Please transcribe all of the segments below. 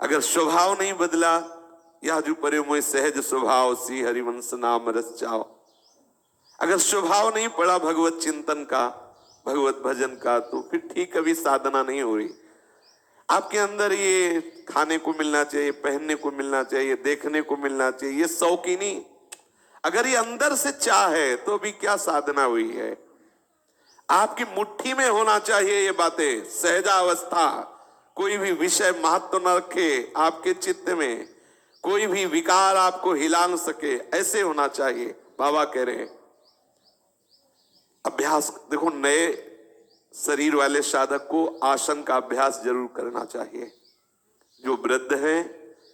अगर स्वभाव नहीं बदला, यह जो परे मोय सहज स्वभाव सी हरिवंश नाम रस चाओ, अगर स्वभाव नहीं पड़ा भगवत चिंतन का, भगवत भजन का, तो फिर ठीक अभी साधना नहीं हो रही। आपके अंदर ये खाने को मिलना चाहिए, पहनने को मिलना चाहिए, देखने को मिलना चाहिए, ये शौकीनी, अगर ये अंदर से चाह है तो भी क्या साधना हुई है। आपकी मुट्ठी में होना चाहिए ये बातें, सहजावस्था, कोई भी विषय महत्व न रखे आपके चित्त में, कोई भी विकार आपको हिला न सके, ऐसे होना चाहिए। बाबा कह रहे हैं अभ्यास, देखो नए शरीर वाले साधक को आसन का अभ्यास जरूर करना चाहिए। जो वृद्ध हैं,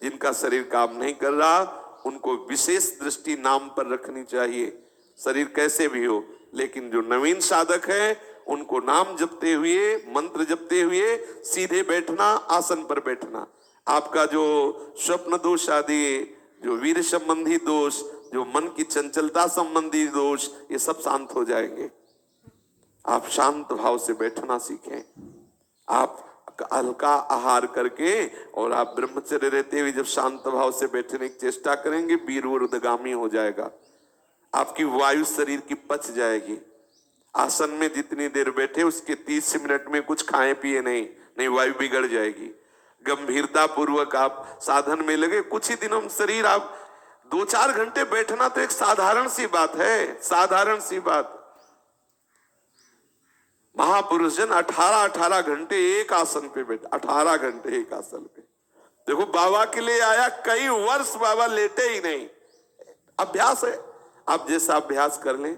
जिनका शरीर काम नहीं कर रहा, उनको विशेष दृष्टि नाम पर रखनी चाहिए, शरीर कैसे भी हो। लेकिन जो नवीन साधक है, उनको नाम जपते हुए, मंत्र जपते हुए सीधे बैठना, आसन पर बैठना। आपका जो स्वप्न दोष आदि, जो वीर संबंधी दोष, जो मन की चंचलता संबंधी दोष, ये सब शांत हो जाएंगे। आप शांत भाव से बैठना सीखें। आप हल्का आहार करके और आप ब्रह्मचर्य रहते हुए जब शांत भाव से बैठने की चेष्टा करेंगे, वीर ऊर्ध्वगामी हो जाएगा। आपकी वायु शरीर की पच जाएगी। आसन में जितनी देर बैठे उसके 30 मिनट में कुछ खाए पिए नहीं, वायु बिगड़ जाएगी। गंभीरता पूर्वक आप साधन में लगे, कुछ ही दिनों में शरीर, आप 2-4 घंटे बैठना तो एक साधारण सी बात है, साधारण सी बात। महापुरुष जन 18-18 घंटे एक आसन पे बैठे, 18 घंटे एक आसन पे। देखो बाबा के लिए आया, कई वर्ष बाबा लेटे ही नहीं। अभ्यास है, आप जैसा अभ्यास कर लें।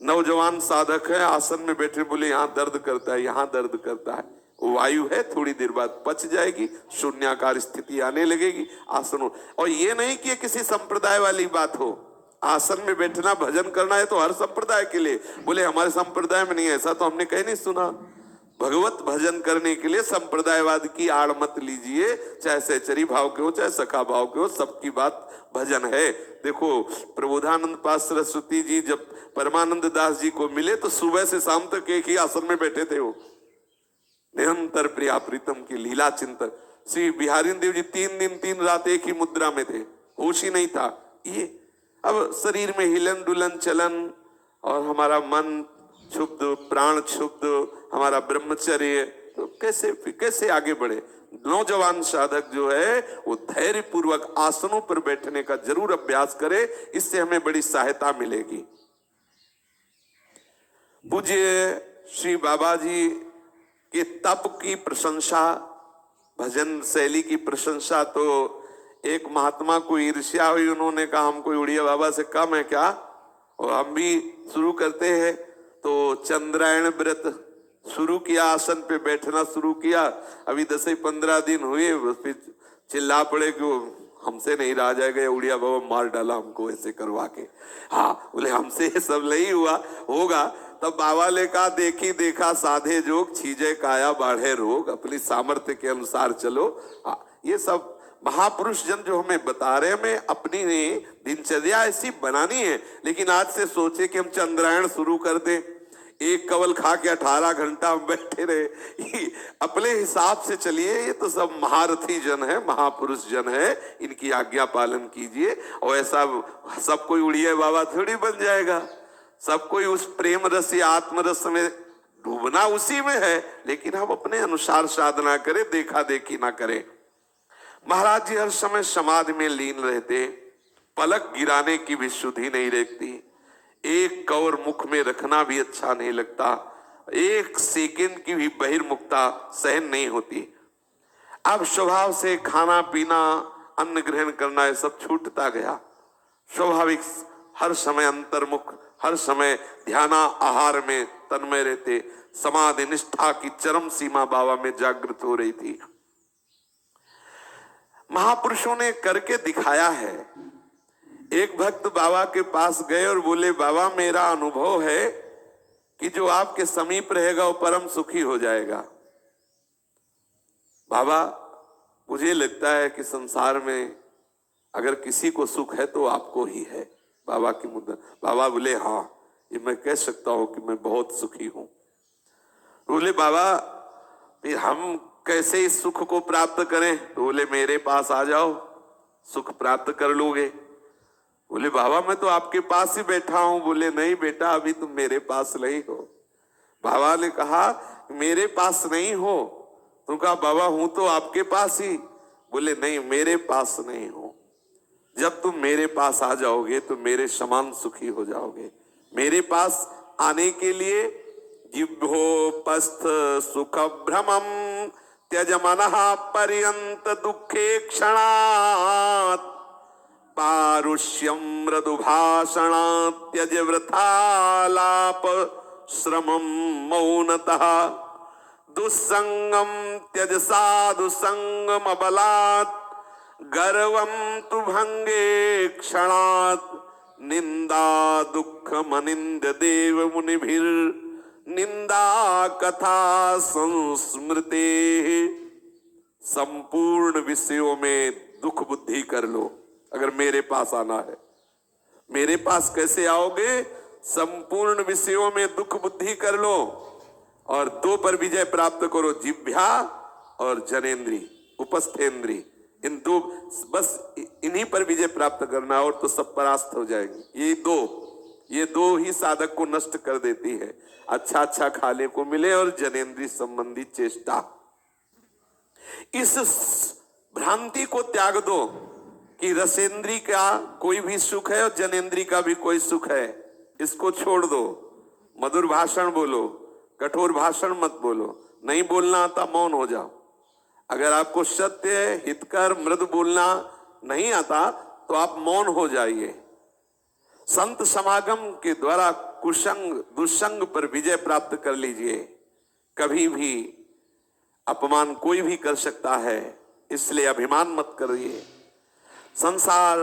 नौजवान साधक है, आसन में बैठे, बोले यहां दर्द करता है, यहां दर्द करता है, वायु है, थोड़ी देर बाद पच जाएगी, शून्याकार स्थिति आने लगेगी, आसन हो। और ये नहीं कि किसी संप्रदाय वाली बात हो, आसन में बैठना भजन करना है तो हर संप्रदाय के लिए। बोले हमारे संप्रदाय में नहीं है, ऐसा तो हमने कहीं नहीं सुना। भगवत भजन करने के लिए संप्रदायवाद की आड़ मत लीजिए, चाहे सहचरी भाव के हो, चाहे सखा भाव के हो, सबकी बात भजन है। देखो प्रबोधानंद पाद सरस्वती जी जब परमानंद दास जी को मिले तो सुबह से शाम तक एक ही आसन में बैठे थे। वो निरंतर प्रिया प्रीतम की लीला चिंतन। श्री बिहारी देव जी 3 दिन 3 रात एक ही मुद्रा में थे, होश ही नहीं था। ये अब शरीर में हिलन डुलन चलन, और हमारा मन क्षुब्ध, प्राण क्षुब्ध, हमारा ब्रह्मचर्य, तो कैसे आगे बढ़े। नौजवान साधक जो है वो धैर्य पूर्वक आसनों पर बैठने का जरूर अभ्यास करे, इससे हमें बड़ी सहायता मिलेगी। पूज्य श्री बाबा जी के तप की प्रशंसा, भजन शैली की प्रशंसा, तो एक महात्मा को ईर्ष्या हुई, उन्होंने कहा हम कोई उड़िया बाबा से कम है क्या, और हम भी शुरू करते हैं। तो चंद्रायण व्रत शुरू किया, आसन पे बैठना शुरू किया। अभी 10-15 दिन हुए, फिर चिल्ला पड़े कि हमसे नहीं रहा जाएगा, उड़िया बाबा मार डाला हमको ऐसे करवा के। हाँ बोले हमसे ये सब नहीं हुआ, होगा। तब बाबा ने कहा देखी देखा साधे जोग, छीजे काया बाढ़े रोग, अपनी सामर्थ्य के अनुसार चलो। हाँ, ये सब महापुरुष जन जो हमें बता रहे हैं, हमें अपनी दिनचर्या ऐसी बनानी है। लेकिन आज से सोचे कि हम चंद्रायण शुरू कर दें, एक कवल खा के 18 घंटा हम बैठे रहे, अपने हिसाब से चलिए। ये तो सब महारथी जन है, महापुरुष जन है, इनकी आज्ञा पालन कीजिए। और ऐसा सब कोई उड़िया बाबा थोड़ी बन जाएगा, सब कोई उस प्रेम रस या आत्मरस में डूबना उसी में है। लेकिन हम अपने अनुसार साधना करें, देखा देखी ना करें। महाराज जी हर समय समाधि में लीन रहते, पलक गिराने की भी शुद्धि नहीं रहती, एक कौर मुख में रखना भी अच्छा नहीं लगता, एक सेकंड की भी बहिर्मुखता सहन नहीं होती। अब स्वभाव से खाना पीना, अन्न ग्रहण करना, ये सब छूटता गया। स्वाभाविक हर समय अंतर्मुख, हर समय ध्याना आहार में तन्मय रहते। समाधि निष्ठा की चरम सीमा बाबा में जागृत हो रही थी। महापुरुषों ने करके दिखाया है। एक भक्त बाबा के पास गए और बोले बाबा मेरा अनुभव है कि जो आपके समीप रहेगा वो परम सुखी हो जाएगा। बाबा मुझे लगता है कि संसार में अगर किसी को सुख है तो आपको ही है। बाबा की मुद्रा। बाबा बोले हाँ, ये मैं कह सकता हूं कि मैं बहुत सुखी हूं। बोले बाबा फिर हम कैसे इस सुख को प्राप्त करें? तो बोले मेरे पास आ जाओ, सुख प्राप्त कर लोगे। बोले बाबा मैं तो आपके पास ही बैठा हूं। बोले नहीं बेटा, अभी तुम मेरे पास नहीं हो। बाबा ने कहा मेरे पास नहीं हो। तुम कहा बाबा हूं तो आपके पास ही। बोले नहीं, मेरे पास नहीं हो। जब तुम मेरे पास आ जाओगे तो मेरे समान सुखी हो जाओगे। मेरे पास आने के लिए जिह्वोपस्थ सुख भ्रमम त्यज मनः पर्यंत दुखे क्षणात् पारुष्यम मृदु भाषणात् त्यज वृथालाप श्रमम मौनतः दुस्संगम त्यज साधु संगम अबलात् गर्वं तु भंगे क्षणात् निंदा दुख मनिंद देव मुनिभिर निंदा कथा संस्मृते। संपूर्ण विषयों में दुख बुद्धि कर लो अगर मेरे पास आना है। मेरे पास कैसे आओगे? संपूर्ण विषयों में दुख बुद्धि कर लो और दो पर विजय प्राप्त करो, जिह्वा और जनेन्द्री उपस्थेंद्री। इन दो, बस इन्हीं पर विजय प्राप्त करना और तो सब परास्त हो जाएंगे। ये दो ही साधक को नष्ट कर देती है। अच्छा खाने को मिले और जनेन्द्री संबंधी चेष्टा। इस भ्रांति को त्याग दो कि रसेंद्री का कोई भी सुख है और जनेन्द्री का भी कोई सुख है। इसको छोड़ दो। मधुर भाषण बोलो, कठोर भाषण मत बोलो। नहीं बोलना आता मौन हो जाओ। अगर आपको सत्य हितकर मृदु बोलना नहीं आता तो आप मौन हो जाइए। संत समागम के द्वारा कुसंग दुसंग पर विजय प्राप्त कर लीजिए। कभी भी अपमान कोई भी कर सकता है, इसलिए अभिमान मत करिए। संसार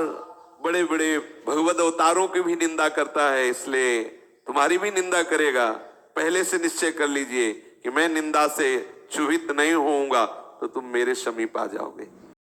बड़े बड़े भगवद अवतारों की भी निंदा करता है, इसलिए तुम्हारी भी निंदा करेगा। पहले से निश्चय कर लीजिए कि मैं निंदा से क्षुभित नहीं होऊंगा तो तुम मेरे समीप आ जाओगे।